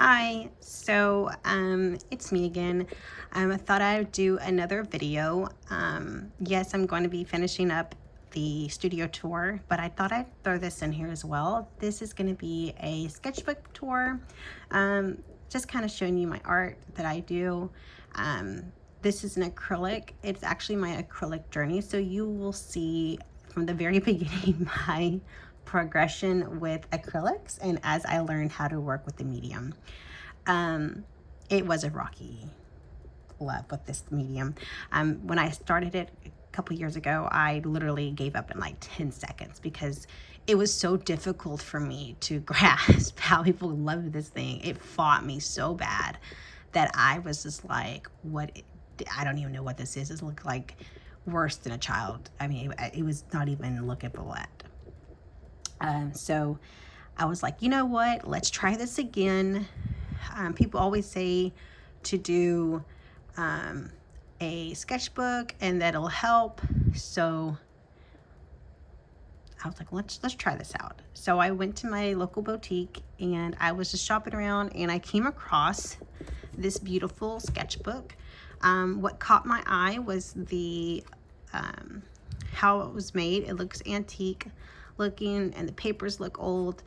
Hi, it's me again. I thought I would do another video. Yes, I'm going to be finishing up the studio tour, but I thought I'd throw this in here as well. This is going to be a sketchbook tour, just kind of showing you my art that I do. This is an acrylic. It's actually my acrylic journey, so you will see from the very beginning my progression with acrylics and as I learned how to work with the medium. It was a rocky love with this medium. When I started it a couple years ago, I literally gave up in like 10 seconds because it was so difficult for me to grasp how people love this thing. It fought me so bad that I was just like, I don't even know what this is. It looked like worse than a child. I mean, it was not even lookable at. So I was like, you know what? Let's try this again. People always say to do a sketchbook and that'll help. So I was like, let's try this out. So I went to my local boutique and I was just shopping around and I came across this beautiful sketchbook. What caught my eye was the how it was made. It looks antique looking and the papers look old.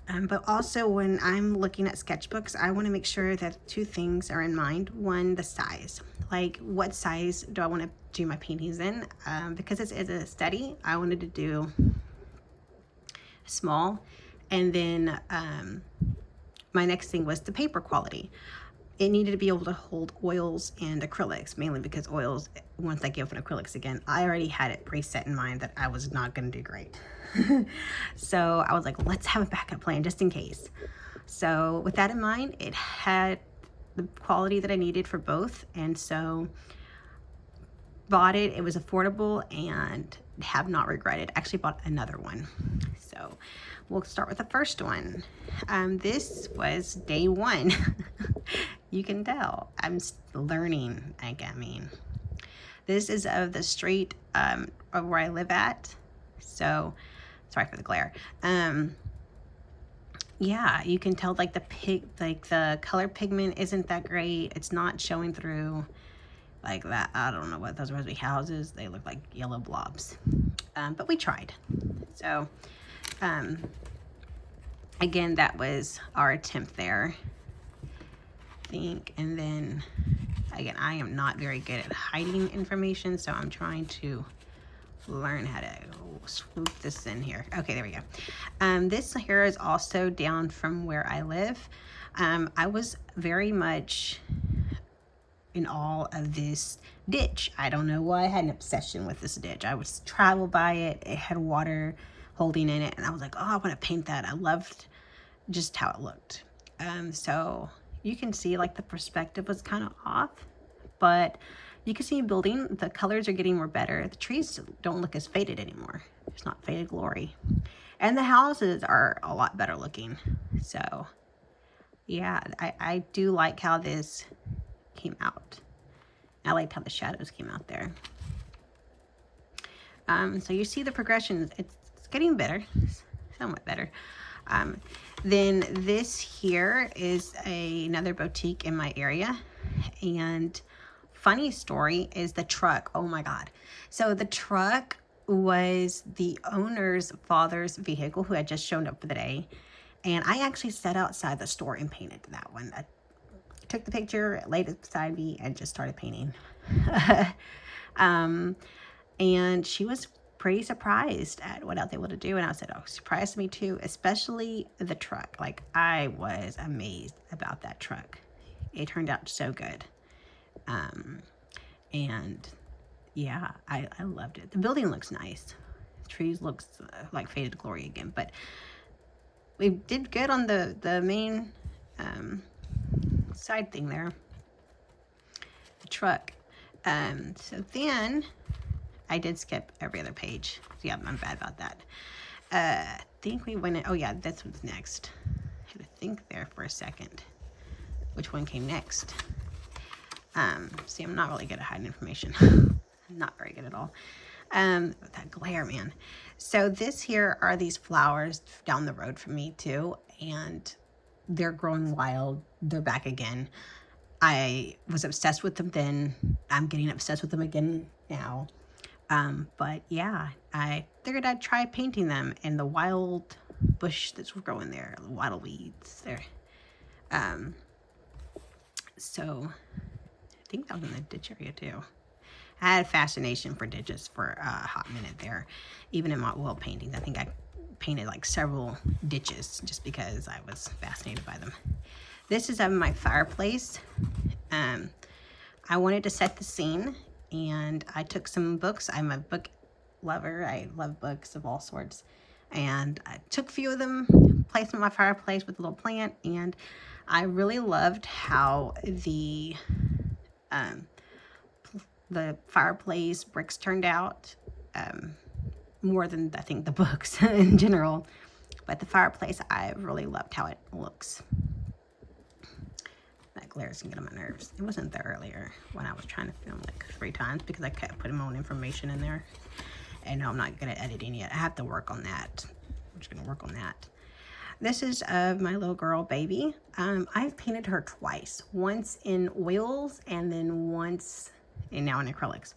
But also when I'm looking at sketchbooks, I want to make sure that two things are in mind. One, the size. Like, what size do I want to do my paintings in? Because it's a study, I wanted to do small. And then my next thing was the paper quality. It needed to be able to hold oils and acrylics, mainly because oils, once I give an acrylics again, I already had it preset in mind that I was not going to do great. So I was like, let's have a backup plan just in case. So with that in mind, it had the quality that I needed for both. And so bought it. It was affordable and have not regretted. Actually bought another one. So we'll start with the first one. This was day one. You can tell I'm learning. I mean, this is of the street of where I live at. So sorry for the glare. Yeah, you can tell like the color pigment isn't that great. It's not showing through like that. I don't know what those are supposed to be houses. They look like yellow blobs. But we tried. So again, that was our attempt there, I think. And then again, I am not very good at hiding information, so I'm trying to learn how to swoop this in here. Okay, there we go. This here is also down from where I live. I was very much in awe of this ditch. I don't know why I had an obsession with this ditch. I would travel by it. It had water holding in it, and I was like, oh, I want to paint that. I loved just how it looked. So you can see like the perspective was kind of off, but you can see building, the colors are getting more better. The trees don't look as faded anymore. It's not faded glory. And the houses are a lot better looking. So yeah, I do like how this came out. I liked how the shadows came out there. So you see the progression. It's getting better, somewhat better. Then this here is another boutique in my area. And funny story is the truck. Oh my God. So the truck was the owner's father's vehicle who had just shown up for the day. And I actually sat outside the store and painted that one. I took the picture, laid it beside me, and just started painting. And she was pretty surprised at what I was able to do. And I said, oh, surprised me too, especially the truck. Like, I was amazed about that truck. It turned out so good. And yeah, I loved it. The building looks nice. The trees looks like faded glory again, but we did good on the main side thing there, the truck. So then I did skip every other page. Yeah, I'm bad about that. I think we went in, oh yeah, this one's next. I had to think there for a second. Which one came next? See, I'm not really good at hiding information. Not very good at all. That glare, man. So this here are these flowers down the road from me too. And they're growing wild. They're back again. I was obsessed with them then. I'm getting obsessed with them again now. But yeah, I figured I'd try painting them in the wild bush that's growing there, the wild weeds there. So I think that was in the ditch area too. I had a fascination for ditches for a hot minute there. Even in my oil paintings, I think I painted like several ditches just because I was fascinated by them. This is of my fireplace. I wanted to set the scene, and I took some books. I'm a book lover. I love books of all sorts. And I took a few of them, placed them in my fireplace with a little plant, and I really loved how the fireplace bricks turned out, more than I think the books in general. But the fireplace, I really loved how it looks. That glare's getting on my nerves. It wasn't there earlier when I was trying to film like 3 times because I kept putting my own information in there. And no, I'm not good at editing yet. I have to work on that. I'm just gonna work on that. This is of my little girl, baby. I've painted her twice. Once in oils and then once, and now in acrylics.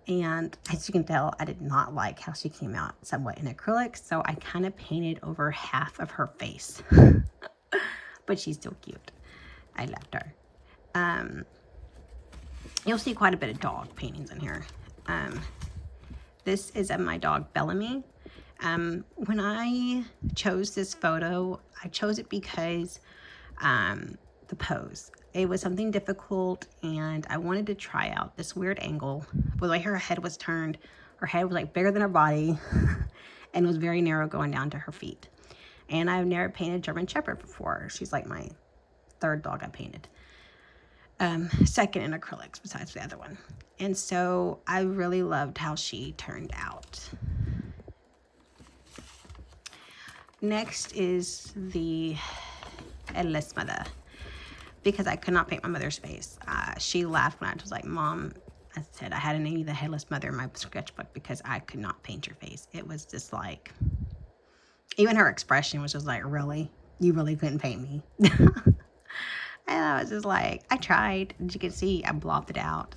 And as you can tell, I did not like how she came out somewhat in acrylics. So I kind of painted over half of her face. But she's still cute. I loved her. You'll see quite a bit of dog paintings in here. This is of my dog, Bellamy. When I chose this photo, I chose it because the pose. It was something difficult, and I wanted to try out this weird angle. The way her head was turned, her head was like bigger than her body, and was very narrow going down to her feet. And I've never painted German Shepherd before. She's like my 3rd dog I painted. 2nd in acrylics besides the other one. And so I really loved how she turned out. Next is the headless mother, because I could not paint my mother's face. She laughed when I was like, Mom, I said I had to name you the headless mother in my sketchbook because I could not paint your face. It was just like, even her expression was just like, really? You really couldn't paint me? And I was just like, I tried. As you can see, I blobbed it out.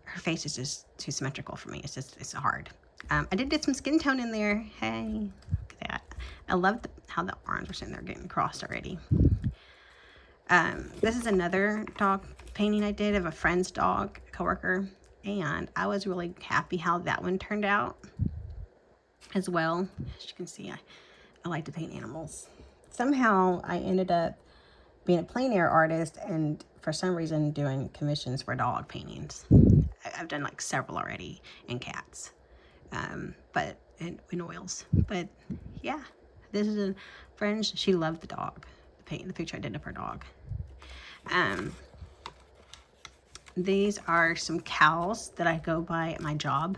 Her face is just too symmetrical for me. It's hard. I did get some skin tone in there. Hey, look at that. I love how the arms are sitting there getting crossed already. This is another dog painting I did of a friend's dog, coworker. And I was really happy how that one turned out as well. As you can see, I like to paint animals. Somehow I ended up being a plein air artist, and for some reason doing commissions for dog paintings. I've done like several already, and cats, but in oils. But yeah, this is a friend. She loved the dog. The picture I did of her dog. These are some cows that I go by at my job.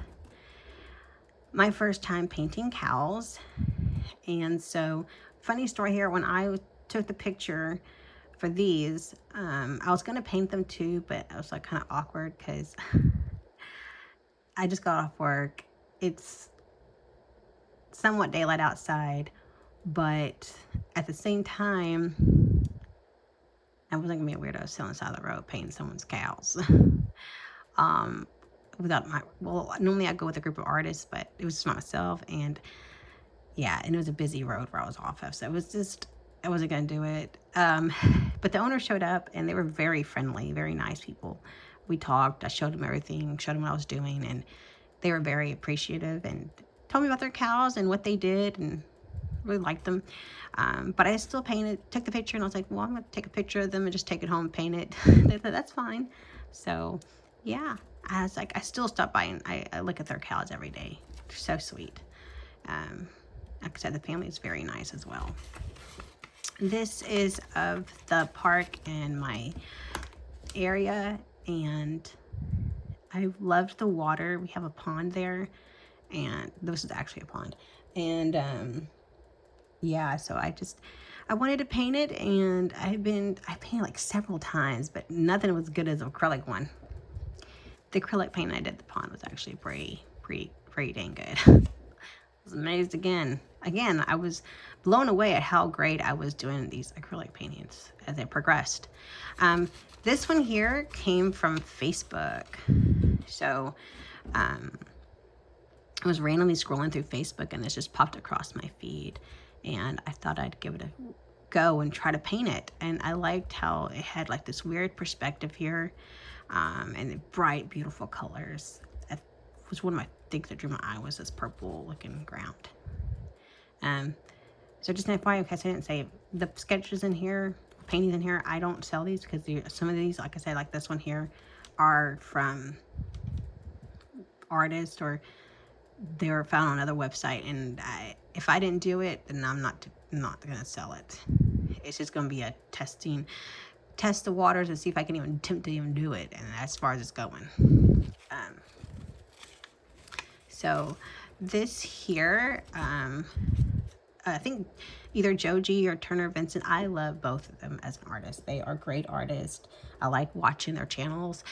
My first time painting cows, and so funny story here. When I took the picture for these, I was gonna paint them too, but I was like kind of awkward because I just got off work. It's somewhat daylight outside, but at the same time, I wasn't gonna be a weirdo sitting on the side of the road painting someone's cows. Normally I go with a group of artists, but it was just myself, and yeah, and it was a busy road where I was off of, so it was just, I wasn't gonna do it. But the owner showed up, and they were very friendly, very nice people. We talked, I showed them everything, showed them what I was doing, and they were very appreciative and told me about their cows and what they did, and really liked them. But I still took the picture, and I was like, well, I'm gonna take a picture of them and just take it home and paint it. They said, that's fine. So yeah, I was like, I still stop by and I look at their cows every day. They're so sweet. Like I said, the family is very nice as well. This is of the park in my area, and I loved the water. We have a pond there, and this is actually a pond. And yeah, so I wanted to paint it, and I painted like several times, but nothing was good as the acrylic one. The acrylic paint I did at the pond was actually pretty dang good. I was amazed again. again, I was blown away at how great I was doing these acrylic paintings as I progressed. This one here came from Facebook. So I was randomly scrolling through Facebook and this just popped across my feed. And I thought I'd give it a go and try to paint it. And I liked how it had like this weird perspective here, and the bright, beautiful colors. That was one of my things that drew my eye, was this purple looking ground. So just an FYI, because I didn't say, the sketches in here, paintings in here, I don't sell these because some of these, like I said, like this one here, are from artists or they were found on another website, and if I didn't do it, then I'm not gonna sell it. It's just gonna be a test the waters and see if I can even attempt to even do it, and as far as it's going. So this here, I think either Joji or Turner Vincent, I love both of them as an artist. They are great artists. I like watching their channels,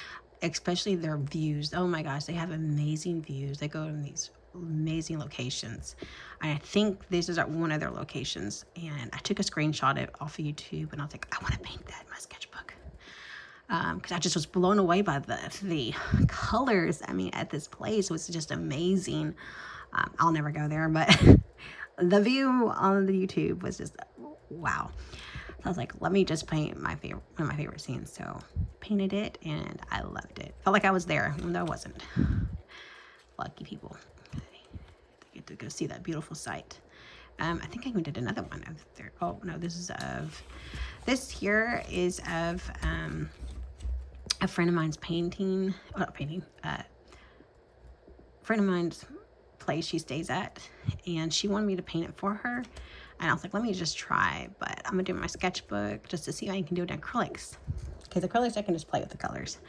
especially their views. Oh my gosh, they have amazing views. They go to these amazing locations. I think this is at one of their locations, and I took a screenshot off of YouTube, and I was like, I want to paint that in my sketchbook, because I just was blown away by the colors. I mean, at this place was just amazing. I'll never go there, but the view on the YouTube was just wow. So I was like, let me just paint one of my favorite scenes. So painted it, and I loved it. Felt like I was there, even though I wasn't. Lucky people. I get to go see that beautiful sight. I think I even did another one of there. Oh no, this here is of a friend of mine's painting. Oh, not painting. Friend of mine's place she stays at, and she wanted me to paint it for her, and I was like, let me just try, but I'm gonna do my sketchbook just to see how you can do it in acrylics, because acrylics I can just play with the colors,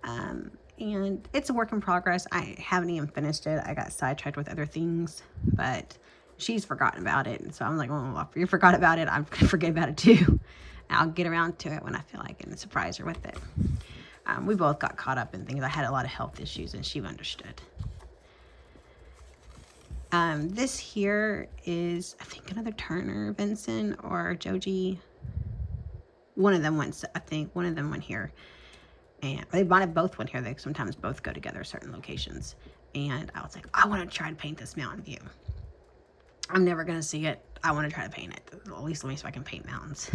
and it's a work in progress. I haven't even finished it. I got sidetracked with other things, but she's forgotten about it, and so I'm like, oh, well, if you forgot about it, I'm gonna forget about it too. I'll get around to it when I feel like it and surprise her with it. We both got caught up in things. I had a lot of health issues, and she understood. This here is, I think, another Turner Vincent or Joji. One of them went here. And they might have both went here. They sometimes both go together certain locations. And I was like, I want to try to paint this mountain view. I'm never going to see it. I want to try to paint it. At least let me see if I can paint mountains.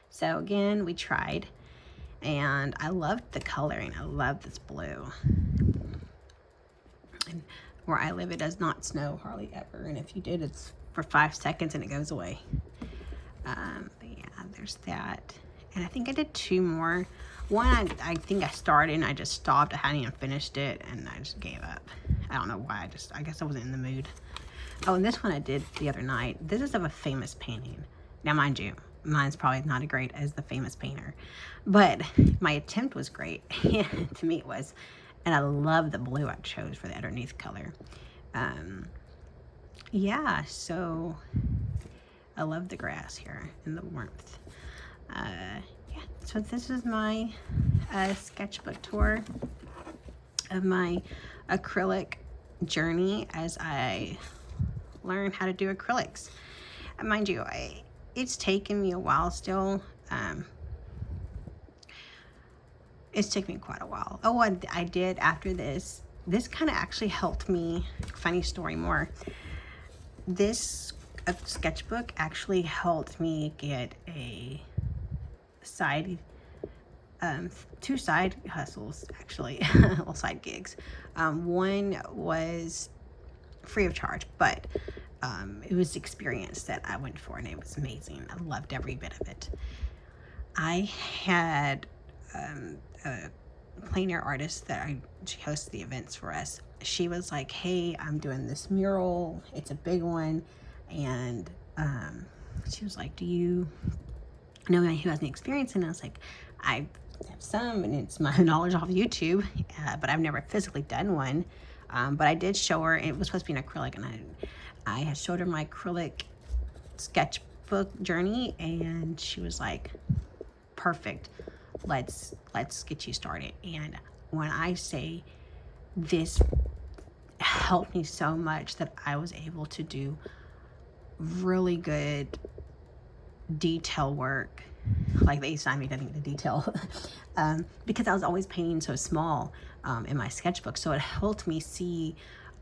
So again, we tried. And I loved the coloring. I love this blue. And where I live, it does not snow hardly ever, and if you did, it's for 5 seconds and it goes away. But yeah, there's that, and I think I did 2 more. One I think I started and I just stopped. I hadn't even finished it, and I just gave up. I don't know why. I guess I wasn't in the mood. Oh, and this one I did the other night. This is of a famous painting. Now, mind you, mine's probably not as great as the famous painter, but my attempt was great. To me, it was. And I love the blue I chose for the underneath color. Yeah, so I love the grass here and the warmth. Yeah, so this is my sketchbook tour of my acrylic journey as I learn how to do acrylics. And mind you, it's taken me a while still. It's taken me quite a while. Oh, I did after this. This kind of actually helped me. Funny story more. This sketchbook actually helped me get a side, 2 side hustles actually, well, side gigs. One was free of charge, but it was the experience that I went for, and it was amazing. I loved every bit of it. I had a plein air artist that she hosts the events for us. She was like, hey, I'm doing this mural, it's a big one, and she was like, do you know anyone who has any experience? And I was like, I have some, and it's my knowledge off YouTube, but I've never physically done one. But I did show her, it was supposed to be an acrylic, and I had showed her my acrylic sketchbook journey, and she was like, perfect, let's get you started. And when I say this helped me so much that I was able to do really good detail work. Like they assigned me to the detail because I was always painting so small in my sketchbook. So it helped me see,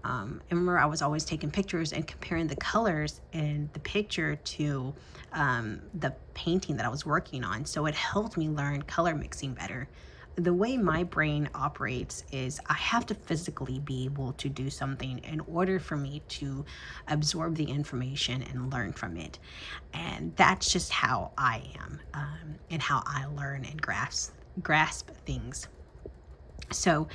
and remember I was always taking pictures and comparing the colors in the picture to the painting that I was working on. So it helped me learn color mixing better. The way my brain operates is I have to physically be able to do something in order for me to absorb the information and learn from it. And that's just how I am, and how I learn and grasp things. So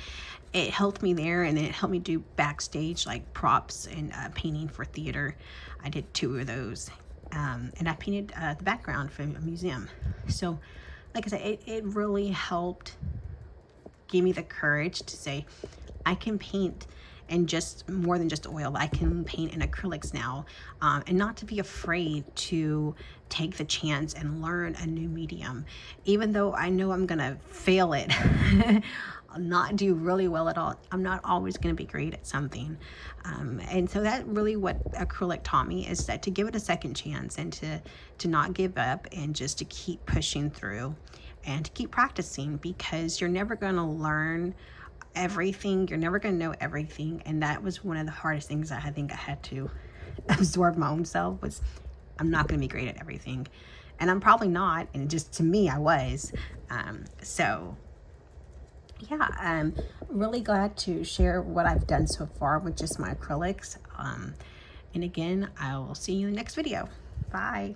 it helped me there, and then it helped me do backstage like props and painting for theater. I did 2 of those, and I painted the background for a museum. So like I said, it really helped give me the courage to say I can paint and just more than just oil. I can paint in acrylics now, and not to be afraid to take the chance and learn a new medium, even though I know I'm gonna fail it. Not do really well at all. I'm not always going to be great at something, and so that really what acrylic taught me is that to give it a second chance, and to not give up, and just to keep pushing through and to keep practicing, because you're never going to learn everything, you're never going to know everything. And that was one of the hardest things I think I had to absorb my own self, was I'm not going to be great at everything, and I'm probably not, and just to me I was. So yeah, I'm really glad to share what I've done so far with just my acrylics. And again, I will see you in the next video. Bye.